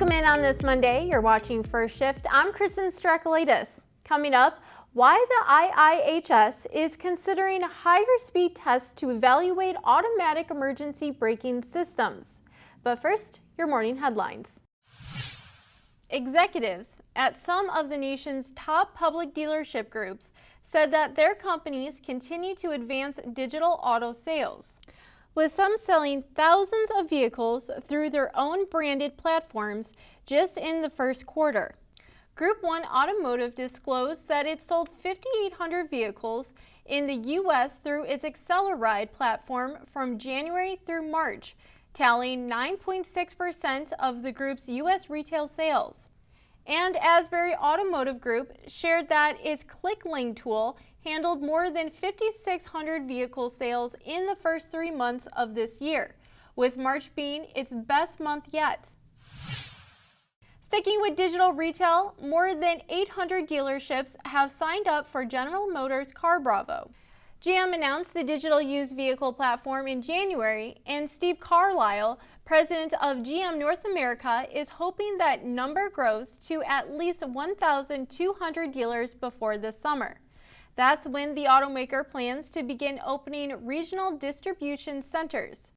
Welcome in on this Monday. You're watching First Shift. I'm Kristen Strakalitis. Coming up, why the IIHS is considering higher speed tests to evaluate automatic emergency braking systems. But first, your morning headlines. Executives at some of the nation's top public dealership groups said that their companies continue to advance digital auto sales, with some selling thousands of vehicles through their own branded platforms just in the first quarter. Group 1 Automotive disclosed that it sold 5,800 vehicles in the U.S. through its Acceleride platform from January through March, tallying 9.6% of the group's U.S. retail sales. And Asbury Automotive Group shared that its ClickLink tool handled more than 5,600 vehicle sales in the first 3 months of this year, with March being its best month yet. Sticking with digital retail, more than 800 dealerships have signed up for General Motors' CarBravo. GM announced the digital used vehicle platform in January, and Steve Carlisle, president of GM North America, is hoping that number grows to at least 1,200 dealers before this summer. That's when the automaker plans to begin opening regional distribution centers.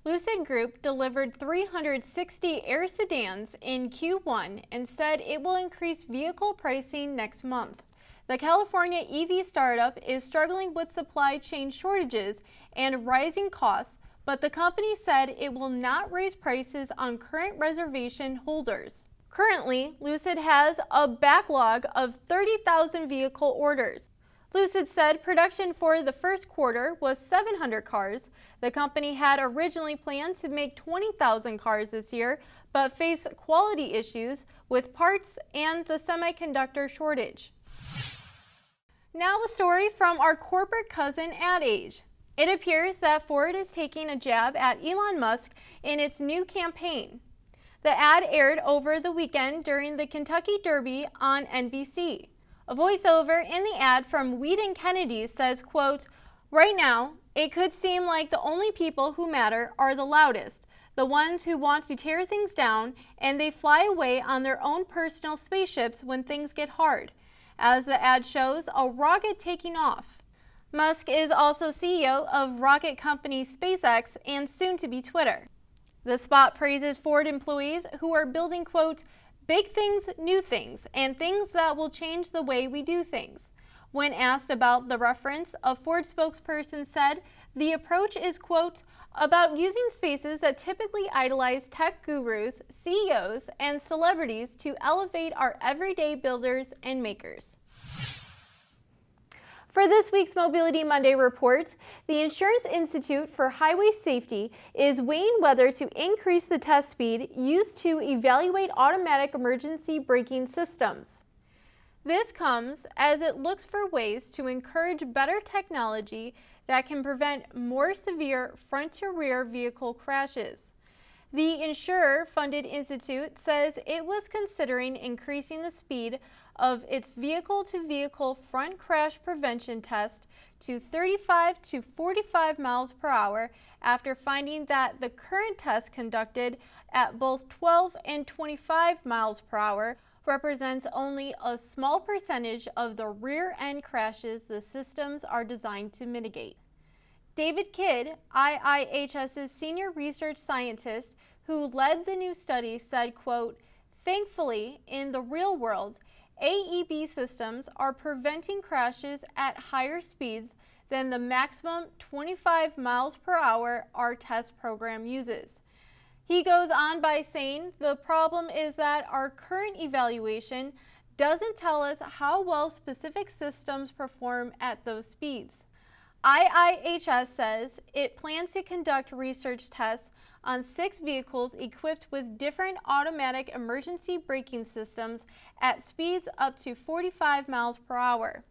Lucid Group delivered 360 Air sedans in Q1 and said it will increase vehicle pricing next month. The California EV startup is struggling with supply chain shortages and rising costs, but the company said it will not raise prices on current reservation holders. Currently, Lucid has a backlog of 30,000 vehicle orders. Lucid said production for the first quarter was 700 cars. The company had originally planned to make 20,000 cars this year, but faced quality issues with parts and the semiconductor shortage. Now a story from our corporate cousin Ad Age. It appears that Ford is taking a jab at Elon Musk in its new campaign. The ad aired over the weekend during the Kentucky Derby on NBC. A voiceover in the ad from Weed & Kennedy says, quote, "Right now, it could seem like the only people who matter are the loudest, the ones who want to tear things down, and they fly away on their own personal spaceships when things get hard." As the ad shows a rocket taking off. Musk is also CEO of rocket company SpaceX and soon to be Twitter. The spot praises Ford employees who are building, quote, "big things, new things, and things that will change the way we do things." When asked about the reference, a Ford spokesperson said the approach is, quote, "about using spaces that typically idolize tech gurus, CEOs, and celebrities to elevate our everyday builders and makers." For this week's Mobility Monday report, the Insurance Institute for Highway Safety is weighing whether to increase the test speed used to evaluate automatic emergency braking systems. This comes as it looks for ways to encourage better technology that can prevent more severe front-to-rear vehicle crashes. The insurer-funded institute says it was considering increasing the speed of its vehicle-to-vehicle front crash prevention test to 35 to 45 miles per hour after finding that the current test conducted at both 12 and 25 miles per hour represents only a small percentage of the rear-end crashes the systems are designed to mitigate. David Kidd, IIHS's senior research scientist who led the new study, said, quote, "Thankfully, in the real world, AEB systems are preventing crashes at higher speeds than the maximum 25 miles per hour our test program uses." He goes on by saying the problem is that our current evaluation doesn't tell us how well specific systems perform at those speeds. IIHS says it plans to conduct research tests on 6 vehicles equipped with different automatic emergency braking systems at speeds up to 45 miles per hour.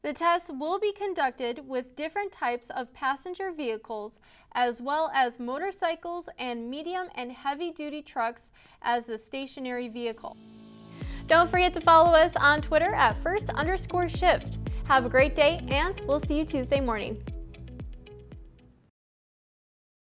The tests will be conducted with different types of passenger vehicles as well as motorcycles and medium and heavy-duty trucks as the stationary vehicle. Don't forget to follow us on Twitter at @first_shift. Have a great day, and we'll see you Tuesday morning.